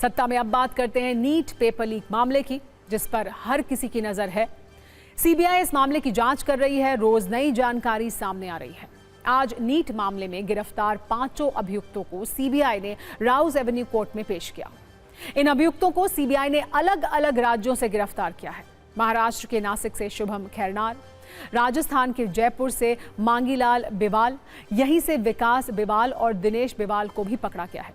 सत्ता में अब बात करते हैं नीट पेपर लीक मामले की, जिस पर हर किसी की नजर है। सीबीआई इस मामले की जांच कर रही है। रोज नई जानकारी सामने आ रही है। आज नीट मामले में गिरफ्तार 5 अभियुक्तों को सीबीआई ने राउज एवेन्यू कोर्ट में पेश किया। इन अभियुक्तों को सीबीआई ने अलग अलग राज्यों से गिरफ्तार किया है। महाराष्ट्र के नासिक से शुभम खैरनार, राजस्थान के जयपुर से मांगीलाल बिवाल, यहीं से विकास बिवाल और दिनेश बिवाल को भी पकड़ा गया है,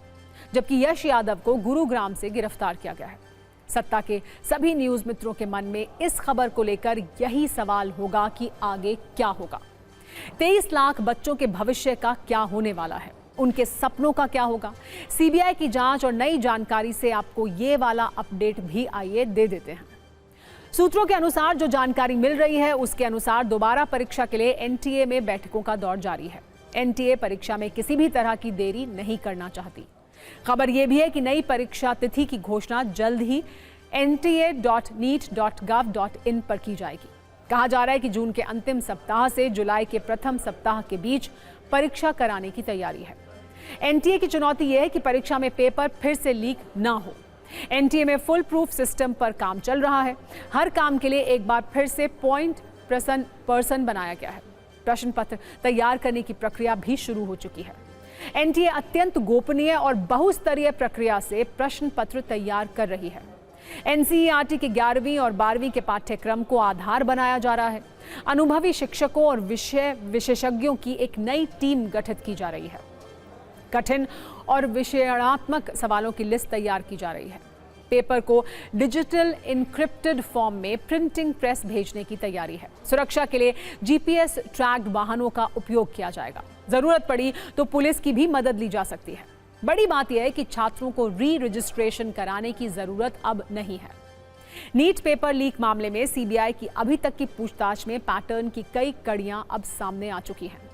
जबकि यश यादव को गुरुग्राम से गिरफ्तार किया गया है। सत्ता के सभी न्यूज मित्रों के मन में इस खबर को लेकर यही सवाल होगा कि आगे क्या होगा। 23 लाख बच्चों के भविष्य का क्या होने वाला है, उनके सपनों का क्या होगा। सीबीआई की जांच और नई जानकारी से आपको ये वाला अपडेट भी आइए दे देते हैं। सूत्रों के अनुसार जो जानकारी मिल रही है उसके अनुसार दोबारा परीक्षा के लिए एनटीए में बैठकों का दौर जारी है। एनटीए परीक्षा में किसी भी तरह की देरी नहीं करना चाहती। खबर यह भी है कि नई परीक्षा तिथि की घोषणा जल्द ही nta.neet.gov.in पर की जाएगी। कहा जा रहा है कि जून के अंतिम सप्ताह से जुलाई के प्रथम सप्ताह के बीच परीक्षा कराने की तैयारी है। एनटीए की चुनौती यह है कि परीक्षा में पेपर फिर से लीक ना हो। एनटीए में फुल प्रूफ सिस्टम पर काम चल रहा है। हर काम के लिए एक बार फिर से पॉइंट पर्सन बनाया गया है। प्रश्न पत्र तैयार करने की प्रक्रिया भी शुरू हो चुकी है। एनटीए अत्यंत गोपनीय और बहुस्तरीय प्रक्रिया से प्रश्न पत्र तैयार कर रही है। एनसीईआरटी के 11वीं और 12वीं के पाठ्यक्रम को आधार बनाया जा रहा है। अनुभवी शिक्षकों और विषय विशेषज्ञों की एक नई टीम गठित की जा रही है। कठिन और विषयात्मक सवालों की लिस्ट तैयार की जा रही है। पेपर को डिजिटल इनक्रिप्टेड फॉर्म में प्रिंटिंग प्रेस भेजने की तैयारी है। सुरक्षा के लिए जीपीएस ट्रैक्ड वाहनों का उपयोग किया जाएगा। जरूरत पड़ी तो पुलिस की भी मदद ली जा सकती है। बड़ी बात यह है कि छात्रों को री रजिस्ट्रेशन कराने की जरूरत अब नहीं है। नीट पेपर लीक मामले में सीबीआई की अभी तक की पूछताछ में पैटर्न की कई कड़ियां अब सामने आ चुकी हैं।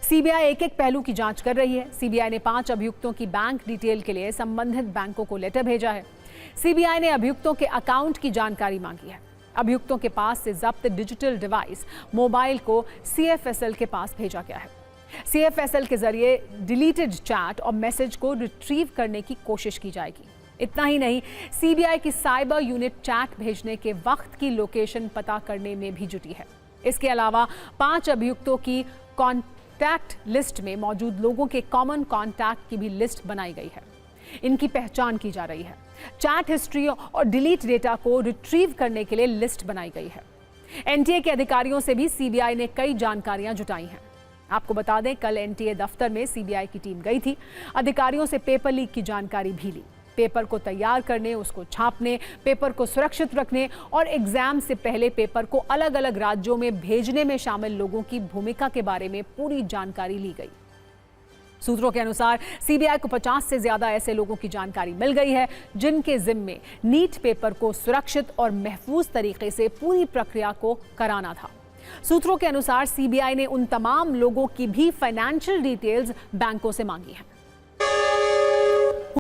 सीबीआई एक एक पहलू की जांच कर रही है। सीबीआई ने 5 अभियुक्तों की बैंक डिटेल के लिए संबंधित बैंकों को लेटर भेजा है। सीबीआई ने अभियुक्तों के अकाउंट की जानकारी मांगी है। अभियुक्तों के पास से जब्त डिजिटल डिवाइस मोबाइल को सीएफएसएल के पास भेजा गया है। सीएफएसएल के जरिए डिलीटेड चैट और मैसेज को रिट्रीव करने की कोशिश की जाएगी। इतना ही नहीं, सीबीआई की साइबर यूनिट चैट भेजने के वक्त की लोकेशन पता करने में भी जुटी है। इसके अलावा 5 अभियुक्तों की कॉन्टैक्ट लिस्ट में मौजूद लोगों के कॉमन कॉन्टैक्ट की भी लिस्ट बनाई गई है। इनकी पहचान की जा रही है। चैट हिस्ट्री और डिलीट डेटा को रिट्रीव करने के लिए लिस्ट बनाई गई है। एनटीए के अधिकारियों से भी सीबीआई ने कई जानकारियां जुटाई हैं। आपको बता दें, कल एनटीए दफ्तर में सीबीआई की टीम गई थी। अधिकारियों से पेपर लीक की जानकारी भी ली। पेपर को तैयार करने, उसको छापने, पेपर को सुरक्षित रखने और एग्जाम से पहले पेपर को अलग अलग राज्यों में भेजने में शामिल लोगों की भूमिका के बारे में पूरी जानकारी ली गई। सूत्रों के अनुसार सीबीआई को 50 से ज्यादा ऐसे लोगों की जानकारी मिल गई है जिनके जिम्मे नीट पेपर को सुरक्षित और महफूज तरीके से पूरी प्रक्रिया को कराना था। सूत्रों के अनुसार सीबीआई ने उन तमाम लोगों की भी फाइनेंशियल डिटेल्स बैंकों से मांगी हैं।